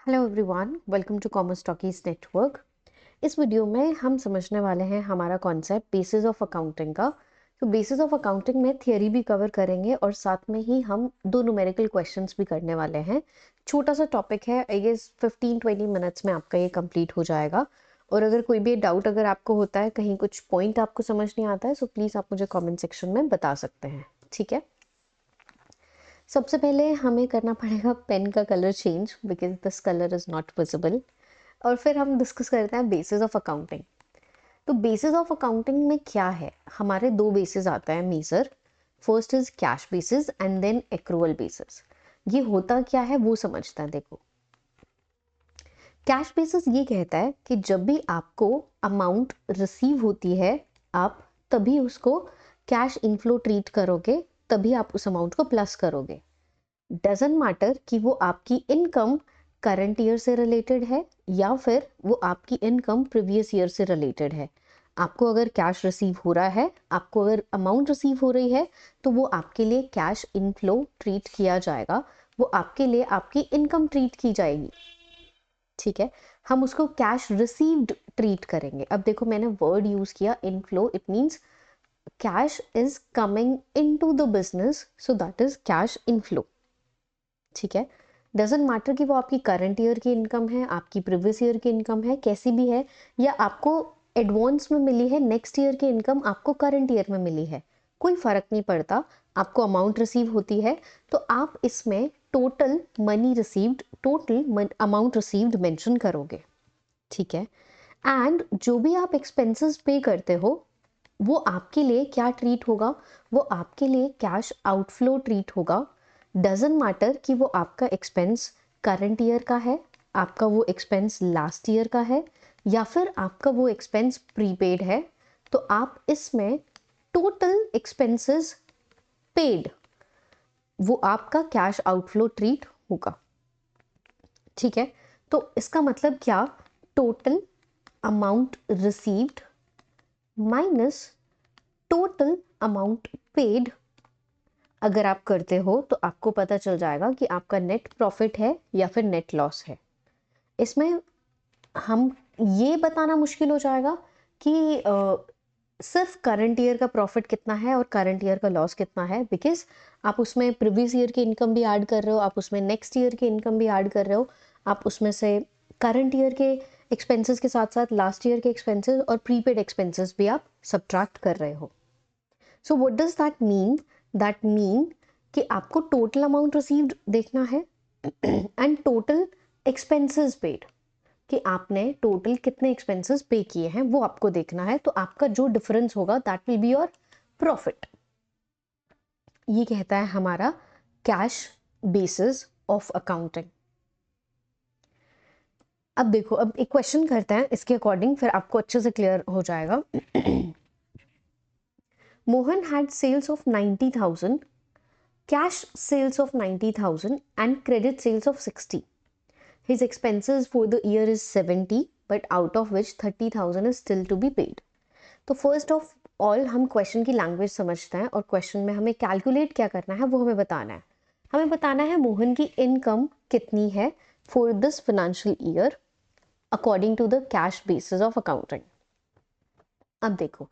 Hello everyone, welcome to commerce talkies network. इस video में हम समझने वाले हैं हमारा कॉन्सेप्ट बेसिस ऑफ अकाउंटिंग का। तो बेसिस ऑफ अकाउंटिंग में थियरी भी कवर करेंगे और साथ में ही हम दो न्यूमेरिकल क्वेश्चंस भी करने वाले हैं। छोटा सा टॉपिक है, आई गेस 15-20 मिनट्स में आपका ये कंप्लीट हो जाएगा। और अगर कोई भी डाउट अगर आपको होता है, कहीं कुछ पॉइंट आपको समझ नहीं आता है, सो प्लीज़ आप मुझे कॉमेंट सेक्शन में बता सकते हैं। ठीक है, सबसे पहले हमें करना पड़ेगा पेन का colour change because this colour is not visible. और फिर हम डिस्कस करते हैं बेसिस ऑफ अकाउंटिंग। तो बेसिस ऑफ अकाउंटिंग में क्या है, हमारे दो बेसिस आता है major. First is cash basis and then accrual basis. ये होता क्या है वो समझते हैं। देखो, कैश बेसिस ये कहता है कि जब भी आपको अमाउंट रिसीव होती है, आप तभी उसको कैश इनफ्लो ट्रीट करोगे, तभी आप उस अमाउंट को प्लस करोगे। डजंट मैटर कि वो आपकी इनकम करंट ईयर से रिलेटेड है या फिर वो आपकी इनकम प्रीवियस ईयर से रिलेटेड है। आपको अगर कैश रिसीव हो रहा है, आपको अगर अमाउंट रिसीव हो रही है, तो वो आपके लिए कैश इनफ्लो ट्रीट किया जाएगा, वो आपके लिए आपकी इनकम ट्रीट की जाएगी। ठीक है, हम उसको कैश रिसीव्ड ट्रीट करेंगे। अब देखो, मैंने वर्ड यूज किया inflow, it means cash is coming into the business, so that is cash inflow. ठीक है, डजेंट मैटर कि वो आपकी करंट ईयर की इनकम है, आपकी प्रीवियस ईयर की इनकम है, कैसी भी है, या आपको एडवांस में मिली है नेक्स्ट ईयर की इनकम, आपको करंट ईयर में मिली है, कोई फर्क नहीं पड़ता। आपको अमाउंट रिसीव होती है तो आप इसमें total money received, total amount received mention करोगे। ठीक है, एंड जो भी आप एक्सपेंसेस पे करते हो वो आपके लिए क्या ट्रीट होगा, वो आपके लिए कैश आउटफ्लो ट्रीट होगा। डजेंट मैटर कि वो आपका एक्सपेंस करंट ईयर का है, आपका वो एक्सपेंस लास्ट ईयर का है, या फिर आपका वो एक्सपेंस प्रीपेड है। तो आप इसमें टोटल एक्सपेंसेस पेड, वो आपका कैश आउटफ्लो ट्रीट होगा। ठीक है, तो इसका मतलब क्या, total amount received minus total amount paid अगर आप करते हो तो आपको पता चल जाएगा कि आपका नेट प्रॉफिट है या फिर नेट लॉस है। इसमें हम ये बताना मुश्किल हो जाएगा कि सिर्फ करंट ईयर का प्रॉफिट कितना है और करंट ईयर का लॉस कितना है, बिकॉज आप उसमें प्रीवियस ईयर की इनकम भी ऐड कर रहे हो, आप उसमें नेक्स्ट ईयर की इनकम भी ऐड कर रहे हो, आप उसमें से करंट ईयर के एक्सपेंसेस के साथ साथ लास्ट ईयर के एक्सपेंसेस और प्रीपेड एक्सपेंसेस भी आप सब्ट्रैक्ट कर रहे हो। So what does that mean, that mean कि आपको टोटल अमाउंट रिसीव्ड देखना है एंड टोटल एक्सपेंसेस पेड, कि आपने टोटल कितने एक्सपेंसेस पे किए हैं वो आपको देखना है। तो आपका जो डिफरेंस होगा that will be your profit. ये कहता है हमारा कैश बेसिस ऑफ अकाउंटिंग। अब देखो, अब एक क्वेश्चन करते हैं इसके अकॉर्डिंग, फिर आपको अच्छे से क्लियर हो जाएगा। Mohan had sales of 90,000, cash sales of 90,000 and credit sales of 60. His expenses for the year is 70, but out of which 30,000 is still to be paid. तो फर्स्ट ऑफ ऑल हम क्वेश्चन की language समझते हैं और question में हमें calculate क्या करना है वो हमें बताना है। हमें बताना है मोहन की इनकम कितनी है for this financial year according to the cash basis of accounting. अब देखो,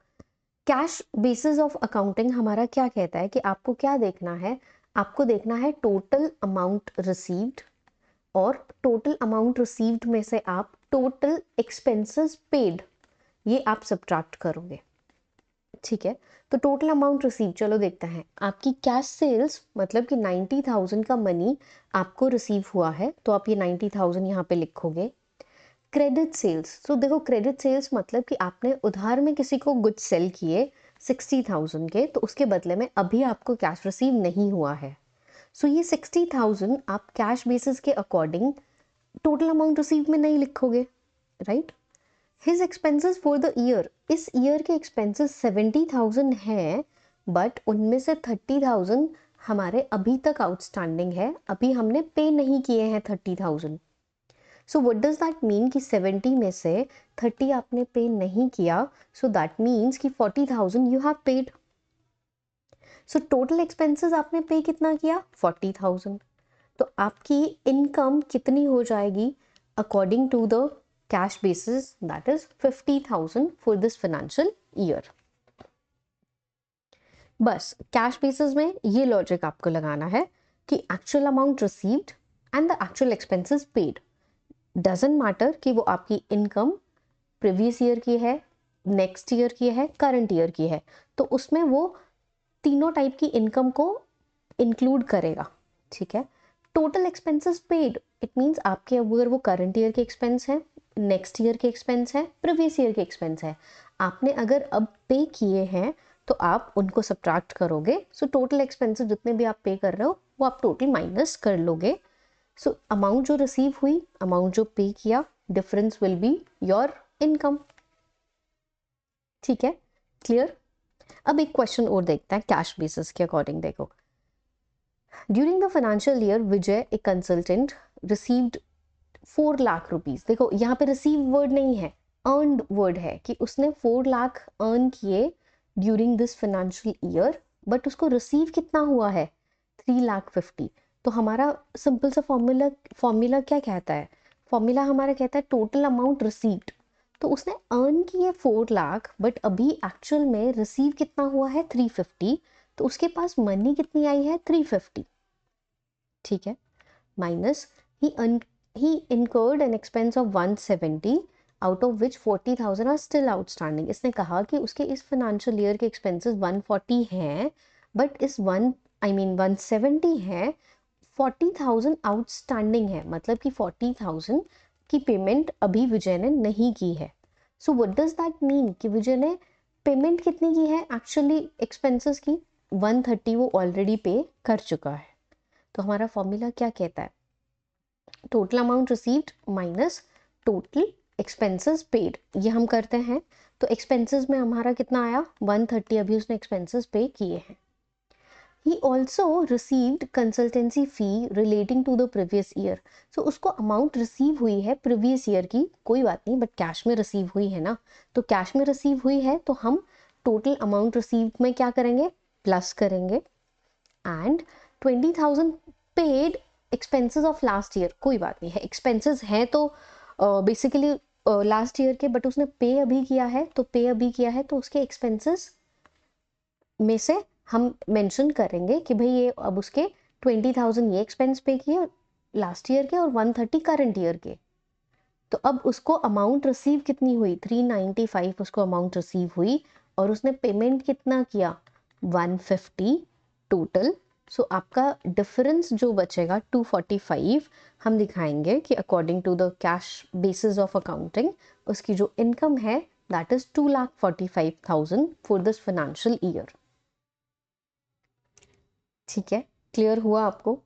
कैश बेसिस ऑफ अकाउंटिंग हमारा क्या कहता है कि आपको क्या देखना है, आपको देखना है टोटल अमाउंट रिसीव्ड, और टोटल अमाउंट रिसीव्ड में से आप टोटल एक्सपेंसेस पेड ये आप सब्ट्रैक्ट करोगे। ठीक है, तो टोटल अमाउंट रिसीव, चलो देखते हैं। आपकी कैश सेल्स मतलब कि 90,000 का मनी आपको रिसीव हुआ है, तो आप ये 90,000 यहाँ पे लिखोगे। क्रेडिट सेल्स, तो देखो क्रेडिट सेल्स मतलब कि आपने उधार में किसी को गुड्स सेल किए 60,000 के, तो उसके बदले में अभी आपको कैश रिसीव नहीं हुआ है। सो ये 60,000 आप कैश बेसिस के अकॉर्डिंग टोटल अमाउंट रिसीव में नहीं लिखोगे, right. His expenses for the year, इस ईयर के एक्सपेंसेस 70,000 है, बट उनमें से 30,000 हमारे अभी तक आउटस्टैंडिंग है, अभी हमने पे नहीं किए हैं 30,000। So what does that mean कि 70 में से 30 आपने पे नहीं किया, सो दैट मीन्स कि 40,000 you have paid. So total expenses आपने पे कितना किया, 40,000। तो आपकी इनकम कितनी हो जाएगी according to the cash basis, that is 50,000 for this financial year. बस कैश बेसिस में ये लॉजिक आपको लगाना है कि actual amount received and the actual expenses paid, doesn't matter कि वो आपकी इनकम प्रीवियस ईयर की है, नेक्स्ट ईयर की है, करंट ईयर की है, तो उसमें वो तीनों टाइप की इनकम को इंक्लूड करेगा। ठीक है। Total expenses paid, it means आपके अगर वो करंट ईयर के एक्सपेंस है, नेक्स्ट ईयर के एक्सपेंस है, प्रीवियस ईयर के एक्सपेंस है, आपने अगर अब पे किए हैं तो आप उनको सब्ट्रैक्ट करोगे। सो टोटल एक्सपेंसेस जितने भी आप पे कर रहे हो वो आप टोटल माइनस कर लोगे। सो अमाउंट जो रिसीव हुई, अमाउंट जो पे किया, difference will be your income. ठीक है, क्लियर। अब एक क्वेश्चन और देखते हैं कैश बेसिस के अकॉर्डिंग। देखो, during the financial year Vijay a consultant received 4 lakh rupees. देखो यहाँ पे रिसीव वर्ड नहीं है, अर्नड वर्ड है कि उसने 4 लाख अर्न किए during this financial year, but उसको रिसीव कितना हुआ है 3,50,000। तो हमारा सिंपल सा फॉर्मूला क्या कहता है, फॉर्मूला हमारा कहता है टोटल अमाउंट रिसीव्ड। तो उसने अर्न किए 4 लाख, बट अभी एक्चुअल में रिसीव कितना हुआ है 350, तो उसके पास मनी कितनी आई है 350। ठीक है, minus he incurred an expense of 170 out of which 40,000 are still outstanding। इसने कहा कि उसके इस फाइनेंशियल ईयर के एक्सपेंसेस 140 हैं, बट इस 170 है, 40,000 आउटस्टैंडिंग है, मतलब कि 40,000 की पेमेंट अभी विजय ने नहीं की है। So what does that mean कि विजय ने पेमेंट कितनी की है एक्चुअली एक्सपेंसेस की 130 वो ऑलरेडी पे कर चुका है। तो हमारा फॉर्मूला क्या कहता है, total amount received minus total expenses paid, ये हम करते हैं। तो एक्सपेंसेस में हमारा कितना आया 130, अभी उसने एक्सपेंसेस पे किए हैं। He also received consultancy fee relating to the previous year. So उसको अमाउंट रिसीव हुई है प्रीवियस ईयर की, कोई बात नहीं, बट कैश में रिसीव हुई है ना, तो कैश में रिसीव हुई है तो हम टोटल अमाउंट रिसीव में क्या करेंगे, प्लस करेंगे। And 20,000 paid expenses of last year, कोई बात नहीं है, एक्सपेंसेस हैं तो बेसिकली लास्ट ईयर के, बट उसने पे अभी किया है, तो पे अभी किया है तो उसके एक्सपेंसेस में से हम मेंशन करेंगे कि भाई ये अब उसके 20,000 ये एक्सपेंस पे किए लास्ट ईयर के और 130 करंट ईयर के। तो अब उसको अमाउंट रिसीव कितनी हुई 395 उसको अमाउंट रिसीव हुई, और उसने पेमेंट कितना किया 150 टोटल। सो आपका डिफरेंस जो बचेगा 245, हम दिखाएंगे कि according to the cash basis of accounting उसकी जो इनकम है that is 2,45,000 for this financial year. ठीक है, क्लियर हुआ आपको।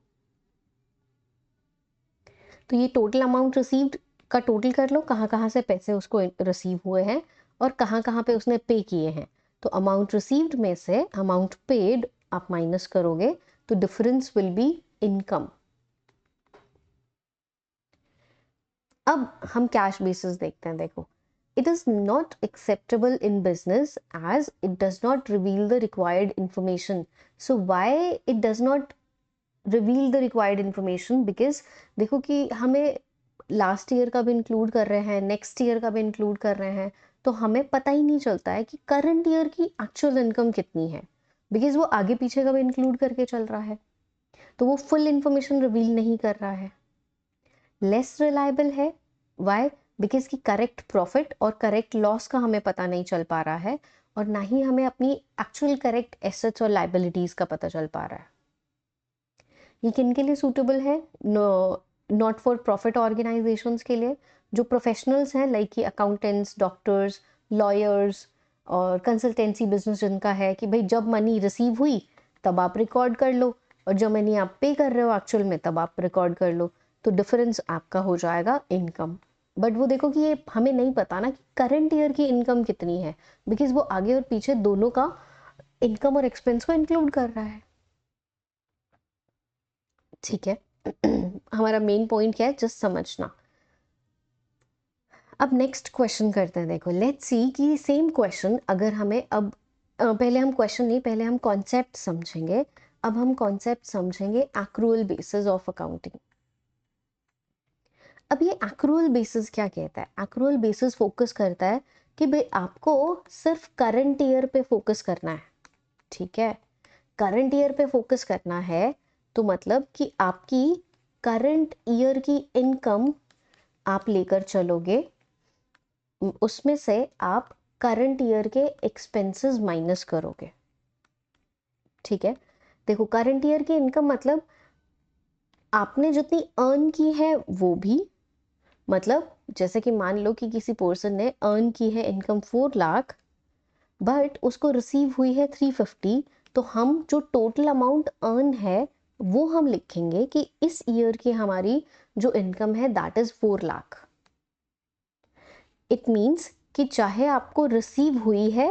तो ये टोटल अमाउंट रिसीव्ड का टोटल कर लो, कहाँ कहाँ से पैसे उसको रिसीव हुए हैं और कहाँ कहाँ पे उसने पे किए हैं। तो अमाउंट रिसीव्ड में से अमाउंट पेड आप माइनस करोगे तो डिफरेंस विल बी इनकम। अब हम कैश बेसिस देखते हैं। देखो, it is not acceptable in business as it does not reveal the required information। so why it does not reveal the required information, because देखो कि हमें लास्ट ईयर का भी इंक्लूड कर रहे हैं, नेक्स्ट ईयर का भी इंक्लूड कर रहे हैं, तो हमें पता ही नहीं चलता है कि करंट ईयर की एक्चुअल इनकम कितनी है, बिकॉज वो आगे पीछे का भी इंक्लूड करके चल रहा है, तो वो फुल इंफॉर्मेशन रिवील नहीं कर रहा है। लेस रिलायबल है, वाई, बिकॉज की करेक्ट प्रॉफिट और करेक्ट लॉस का हमें पता नहीं चल पा रहा है, और ना ही हमें अपनी एक्चुअल करेक्ट एसेट्स और लाइबिलिटीज का पता चल पा रहा है। ये किन के लिए सूटेबल है, नॉट फॉर प्रॉफिट ऑर्गेनाइजेशंस के लिए, जो प्रोफेशनल्स हैं लाइक कि अकाउंटेंट्स, डॉक्टर्स, लॉयर्स और कंसल्टेंसी बिजनेस जिनका है कि भाई जब मनी रिसीव हुई तब आप रिकॉर्ड कर लो, और जब मनी आप पे कर रहे हो एक्चुअल में तब आप रिकॉर्ड कर लो, तो डिफरेंस आपका हो जाएगा इनकम। बट वो देखो कि ये हमें नहीं पता ना कि करंट ईयर की इनकम कितनी है, बिकॉज वो आगे और पीछे दोनों का इनकम और एक्सपेंस को इंक्लूड कर रहा है। ठीक है, हमारा मेन पॉइंट क्या है, जस्ट समझना। अब नेक्स्ट क्वेश्चन करते हैं। देखो, लेट्स सी कि सेम क्वेश्चन अगर हमें अब पहले हम क्वेश्चन नहीं, पहले हम कॉन्सेप्ट समझेंगे। अब हम कॉन्सेप्ट समझेंगे एक्रूअल बेसिस ऑफ अकाउंटिंग। अब ये एक्रूअल बेसिस क्या कहता है? एक्रूअल बेसिस फोकस करता है कि भाई आपको सिर्फ करंट ईयर पे फोकस करना है, ठीक है? करंट ईयर पे फोकस करना है तो मतलब कि आपकी करंट ईयर की इनकम आप लेकर चलोगे, उसमें से आप करंट ईयर के एक्सपेंसेस माइनस करोगे, ठीक है? देखो, करंट ईयर की इनकम मतलब आपने जितनी अर्न की है वो भी, मतलब जैसे कि मान लो कि किसी पर्सन ने अर्न की है इनकम 4 लाख, बट उसको रिसीव हुई है 350, तो हम जो टोटल अमाउंट अर्न है वो हम लिखेंगे कि इस ईयर की हमारी जो इनकम है that is 4 lakh. It means कि चाहे आपको रिसीव हुई है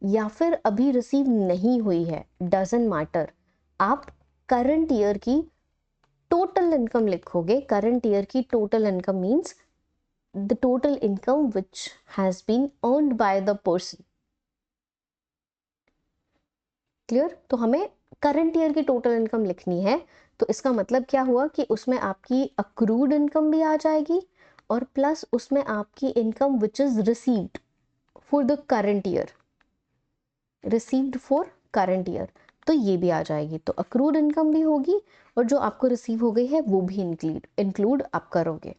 या फिर अभी रिसीव नहीं हुई है, डजंट मैटर, आप करंट ईयर की टोटल इनकम लिखोगे। करंट ईयर की total income means the total income which has been earned by the person. Clear? तो हमें करंट ईयर की टोटल इनकम लिखनी है, तो इसका मतलब क्या हुआ कि उसमें आपकी अक्रूड इनकम भी आ जाएगी और प्लस उसमें आपकी income which is received for the current year, received for current year, तो ये भी आ जाएगी। तो अक्रूड इनकम भी होगी और जो आपको रिसीव हो गई है वो भी इंक्लूड आप करोगे।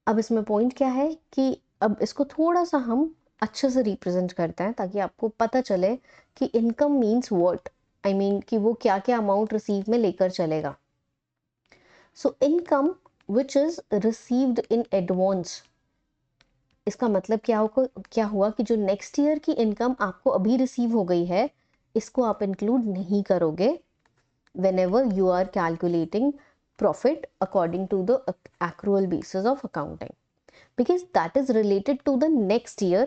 अब इसमें पॉइंट क्या है कि अब इसको थोड़ा सा हम अच्छे से रिप्रेजेंट करते हैं ताकि आपको पता चले कि income means what, I mean कि वो क्या क्या अमाउंट रिसीव में लेकर चलेगा। So income which is received in advance, इसका मतलब क्या हुआ कि जो नेक्स्ट ईयर की इनकम आपको अभी रिसीव हो गई है इसको आप इंक्लूड नहीं करोगे whenever you are calculating profit according to the accrual basis of accounting, because that is related to the next year,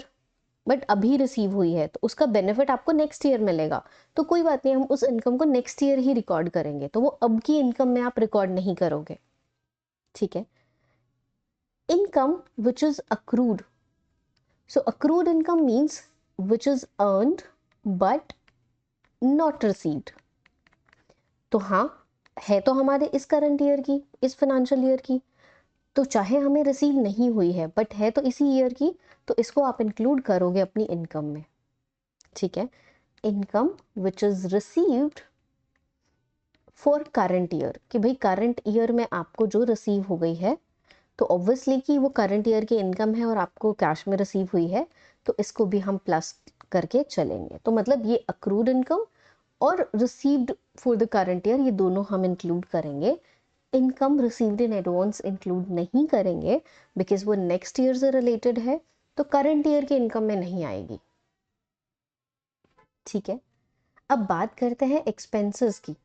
but अभी रिसीव हुई है तो उसका बेनिफिट आपको नेक्स्ट ईयर मिलेगा, तो कोई बात नहीं, हम उस इनकम को नेक्स्ट ईयर ही रिकॉर्ड करेंगे, तो वो अब की इनकम में आप रिकॉर्ड नहीं करोगे, ठीक है? Income which is accrued, so accrued income means which is earned but not received. तो हाँ, है तो हमारे इस करंट ईयर की, इस फाइनेंशियल ईयर की, तो चाहे हमें रिसीव नहीं हुई है बट है तो इसी ईयर की, तो इसको आप इंक्लूड करोगे अपनी इनकम में, ठीक है? Income which is received for current year, कि भाई करंट ईयर में आपको जो रिसीव हो गई है, तो ऑब्वियसली कि वो करंट ईयर की इनकम है और आपको कैश में रिसीव हुई है, तो इसको भी हम प्लस करके चलेंगे। तो मतलब ये अक्रूड इनकम और received for the current year, ये दोनों हम इंक्लूड करेंगे। Income received in advance include नहीं करेंगे बिकॉज वो नेक्स्ट ईयर से रिलेटेड है, तो करंट ईयर की इनकम में नहीं आएगी, ठीक है? अब बात करते हैं एक्सपेंसेस की।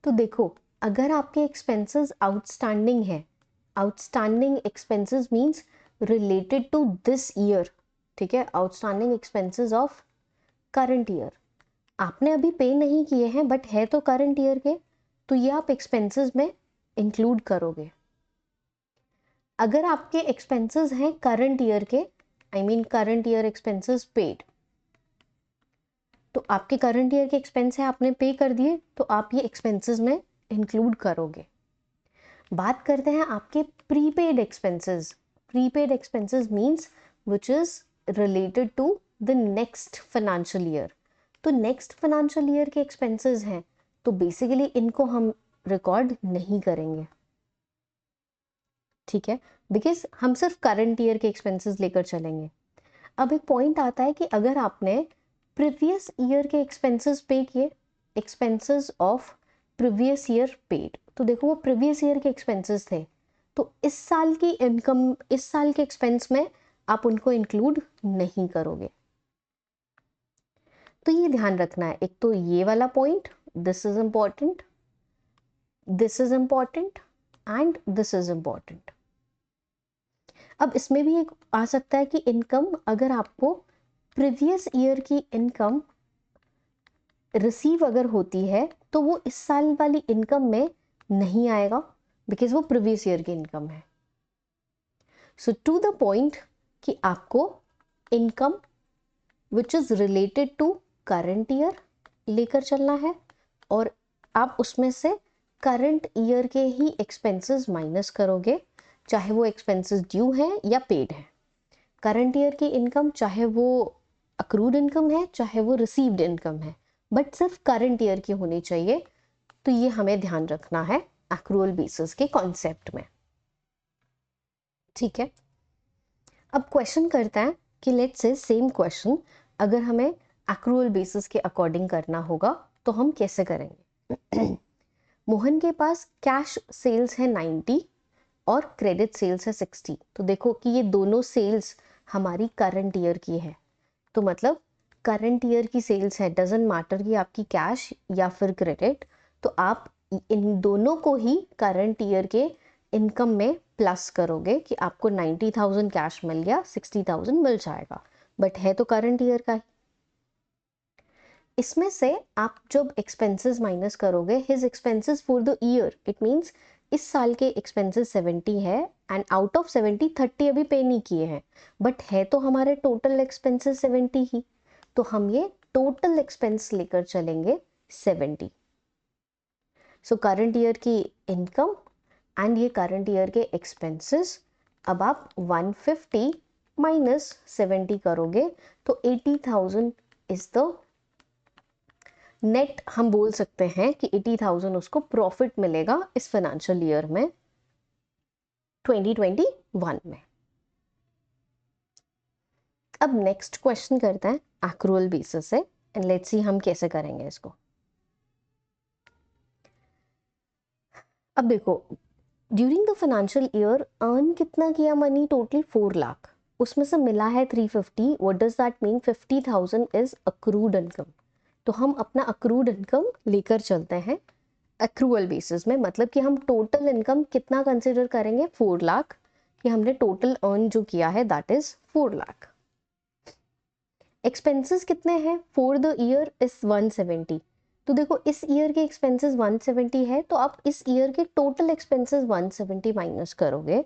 तो देखो, अगर आपके एक्सपेंसेस आउटस्टैंडिंग है, outstanding expenses means related to this year, ठीक है? Outstanding expenses of current year आपने अभी पे नहीं किए हैं बट है तो करंट ईयर के, तो ये आप एक्सपेंसेस में इंक्लूड करोगे। अगर आपके एक्सपेंसेस हैं करंट ईयर के, I mean current year expenses paid, तो आपके करंट ईयर के एक्सपेंस है आपने पे कर दिए, तो आप ये एक्सपेंसेस में इंक्लूड करोगे। बात करते हैं आपके prepaid expenses. Prepaid expenses means which is related to the next financial year, तो नेक्स्ट फाइनेंशियल ईयर के एक्सपेंसेस हैं, तो बेसिकली इनको हम रिकॉर्ड नहीं करेंगे, ठीक है? बिकॉज हम सिर्फ करंट ईयर के एक्सपेंसेस लेकर चलेंगे। अब एक पॉइंट आता है कि अगर आपने प्रीवियस ईयर के एक्सपेंसेस पे किए, expenses of previous year paid, तो देखो वो प्रीवियस ईयर के एक्सपेंसेस थे, तो इस साल की इनकम, इस साल के एक्सपेंस में आप उनको इंक्लूड नहीं करोगे। तो ये ध्यान रखना है, एक तो ये वाला point, this is important, this is important and this is important. अब इसमें भी एक आ सकता है कि इनकम, अगर आपको प्रीवियस ईयर की इनकम रिसीव अगर होती है तो वो इस साल वाली इनकम में नहीं आएगा बिकॉज वो प्रीवियस ईयर की इनकम है। सो टू द पॉइंट कि आपको income which is related to current year लेकर चलना है और आप उसमें से करंट ईयर के ही एक्सपेंसेस माइनस करोगे, चाहे वो एक्सपेंसेस ड्यू हैं या पेड है। करंट ईयर की इनकम चाहे वो अक्रूड इनकम है चाहे वो रिसीव्ड इनकम है, बट सिर्फ करंट ईयर की होनी चाहिए। तो ये हमें ध्यान रखना है एक्रूअल बेसिस के कॉन्सेप्ट में। ठीक है, अब क्वेश्चन करता है कि लेट्स से सेम क्वेश्चन अगर हमें एक्रूअल बेसिस के अकॉर्डिंग करना होगा तो हम कैसे करेंगे। मोहन के पास कैश सेल्स है 90 और क्रेडिट सेल्स है 60। तो देखो कि ये दोनों सेल्स हमारी करंट ईयर की है, तो मतलब करंट ईयर की सेल्स है, डजेंट मैटर कि आपकी कैश या फिर क्रेडिट, तो आप इन दोनों को ही करंट ईयर के इनकम में प्लस करोगे कि आपको 90,000 कैश मिल गया, 60,000 मिल जाएगा, बट है तो करंट ईयर का ही। इसमें से आप जब एक्सपेंसेस माइनस करोगे, his expenses for the year, it means इस साल के एक्सपेंसेस 70 है एंड आउट ऑफ 70 30 अभी पे नहीं किए हैं, बट है तो हमारे टोटल एक्सपेंसेस 70 ही, तो हम ये टोटल एक्सपेंस लेकर चलेंगे 70। सो करंट ईयर की इनकम एंड ये करंट ईयर के एक्सपेंसेस, अब आप 150 माइनस 70 करोगे तो 80,000 इज द नेट। हम बोल सकते हैं कि 80,000 उसको प्रॉफिट मिलेगा इस फाइनेंशियल ईयर में 2021 में। अब नेक्स्ट क्वेश्चन करते हैं एक्रूअल बेसिस से एंड लेट्स सी हम कैसे करेंगे इसको। अब देखो, during the financial year earn कितना किया मनी, टोटल 4 लाख, उसमें से मिला है 350। What does that mean, 50,000 is accrued income. तो हम अपना अक्रूड इनकम लेकर चलते हैं एक्रूअल बेसिस में, मतलब कि हम टोटल इनकम कितना कंसिडर करेंगे, 4 लाख, कि हमने टोटल अर्न जो किया है दैट इज 4 लाख। एक्सपेंसेस कितने हैं फॉर द ईयर इज 170। तो देखो इस ईयर के एक्सपेंसेस 170 है, तो आप इस ईयर के टोटल एक्सपेंसेस 170 माइनस करोगे,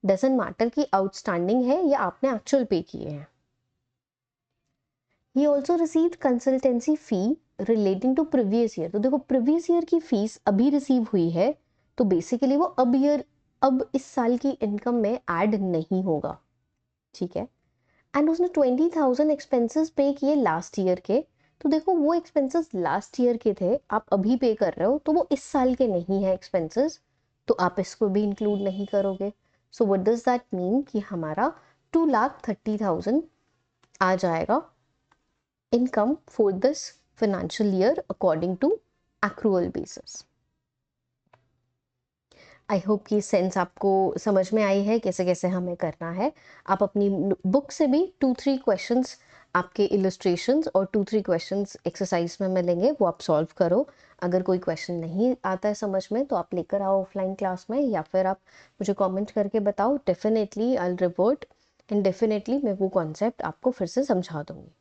डजंट मैटर कि आउटस्टैंडिंग है या आपने एक्चुअल पे किए हैं। He also received consultancy fee relating to previous year। तो देखो प्रीवियस ईयर की फीस अभी रिसीव हुई है, तो बेसिकली वो अब इस साल की इनकम में ऐड नहीं होगा। ठीक है, एंड उसने 20,000 एक्सपेंसेस पे किए लास्ट ईयर के, तो देखो वो एक्सपेंसेस लास्ट ईयर के थे, आप अभी पे कर रहे हो, तो वो इस साल के नहीं है एक्सपेंसेस, तो आप इसको भी इंक्लूड नहीं करोगे। So what does that mean कि हमारा 2,30,000 आ जाएगा income for this financial year according to accrual basis। I hope कि सेंस आपको समझ में आई है कैसे कैसे हमें करना है। आप अपनी बुक से भी 2-3 क्वेश्चंस, आपके इलस्ट्रेशंस और 2-3 क्वेश्चंस एक्सरसाइज में मिलेंगे, वो आप सॉल्व करो। अगर कोई क्वेश्चन नहीं आता है समझ में तो आप लेकर आओ ऑफलाइन क्लास में, या फिर आप मुझे कमेंट करके बताओ, definitely I will revert and definitely मैं वो कॉन्सेप्ट आपको फिर से समझा दूंगी।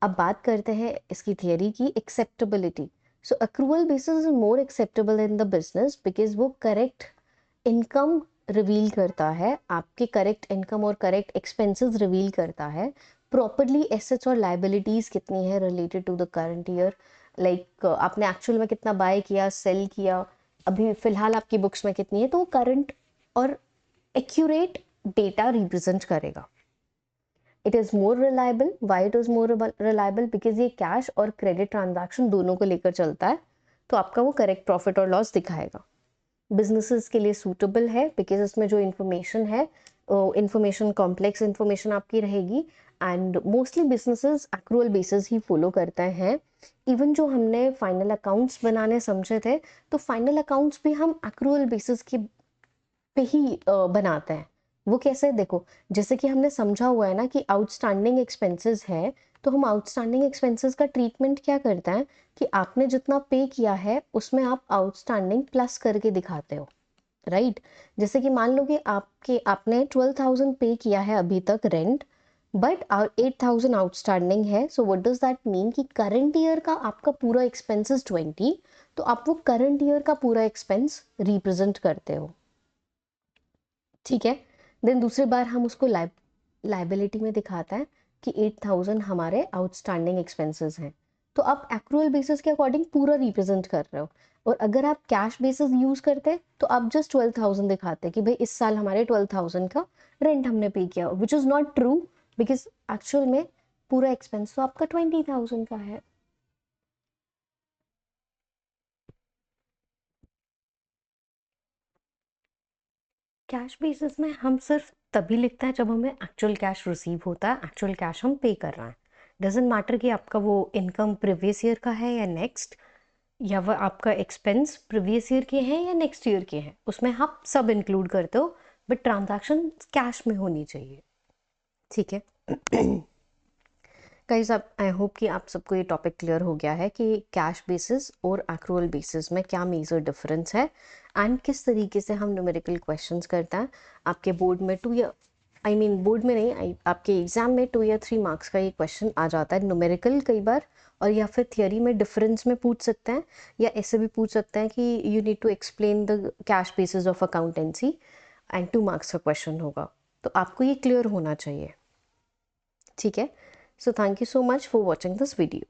अब बात करते हैं इसकी थियरी की, acceptability. So accrual basis is more acceptable in the business because वो करेक्ट इनकम रिवील करता है, आपके करेक्ट इनकम और करेक्ट एक्सपेंसेस रिवील करता है, प्रॉपरली एसेट्स और लाइबिलिटीज कितनी है related to the current year, like आपने एक्चुअल में कितना बाय किया, सेल किया, अभी फिलहाल आपकी बुक्स में कितनी है, तो वो करंट और एक्यूरेट डेटा रिप्रेजेंट करेगा। It is more reliable. Why it is more reliable, because ये कैश और क्रेडिट ट्रांजैक्शन दोनों को लेकर चलता है, तो आपका वो करेक्ट प्रॉफिट और लॉस दिखाएगा। बिजनेसेस के लिए सूटेबल है बिकॉज इसमें जो इन्फॉर्मेशन है, इन्फॉर्मेशन कॉम्प्लेक्स इन्फॉर्मेशन आपकी रहेगी, and mostly businesses accrual basis he follow करते हैं। इवन जो हमने फाइनल अकाउंट्स बनाने समझे थे, तो फाइनल अकाउंट्स भी हम एक्रूअल बेसिस के पे ही बनाते हैं। वो कैसे, देखो जैसे कि हमने समझा हुआ है ना कि आउटस्टैंडिंग एक्सपेंसेस है, तो हम आउटस्टैंडिंग एक्सपेंसेस का ट्रीटमेंट क्या करते हैं कि आपने जितना पे किया है उसमें आप आउटस्टैंडिंग प्लस करके दिखाते हो, राइट। जैसे कि मान लो कि आपने 12,000 पे किया है अभी तक रेंट, बट 8,000 आउटस्टैंडिंग है, so what does that mean कि करंट ईयर का आपका पूरा एक्सपेंसेस 20, तो आप वो करंट ईयर का पूरा एक्सपेंस रिप्रेजेंट करते हो। ठीक है, देन दूसरी बार हम उसको लाइबिलिटी में दिखाता है कि 8,000 हमारे आउटस्टैंडिंग एक्सपेंसेस हैं, तो आप एक्रूअल बेसिस के अकॉर्डिंग पूरा रिप्रेजेंट कर रहे हो। और अगर आप कैश बेसिस यूज करते तो आप जस्ट 12,000 दिखाते कि भाई इस साल हमारे 12,000 का रेंट हमने पे किया, which is not true, because actual में पूरा एक्सपेंस तो आपका 20,000 का है। कैश बेसिस में हम सिर्फ तभी लिखते हैं जब हमें एक्चुअल कैश रिसीव होता है, एक्चुअल कैश हम पे कर रहे हैं। डजेंट मैटर कि आपका वो इनकम प्रीवियस ईयर का है या नेक्स्ट, या वह आपका एक्सपेंस प्रीवियस ईयर के हैं या नेक्स्ट ईयर के हैं, उसमें आप सब इंक्लूड करते हो, बट ट्रांजैक्शन कैश में होनी चाहिए। ठीक है गाइस, अब आई होप कि आप सबको ये टॉपिक क्लियर हो गया है कि कैश बेसिस और एक्रूअल बेसिस में क्या मेजर डिफरेंस है एंड किस तरीके से हम न्यूमेरिकल क्वेश्चंस करते हैं। आपके बोर्ड में 2 या बोर्ड में नहीं, आपके एग्जाम में 2 या 3 मार्क्स का ये क्वेश्चन आ जाता है न्यूमेरिकल कई बार, और या फिर थियोरी में डिफरेंस में पूछ सकते हैं, या ऐसे भी पूछ सकते हैं कि you need to explain the cash basis of accountancy and 2 marks का क्वेश्चन होगा। तो आपको ये क्लियर होना चाहिए। ठीक है, so thank you so much for watching this video.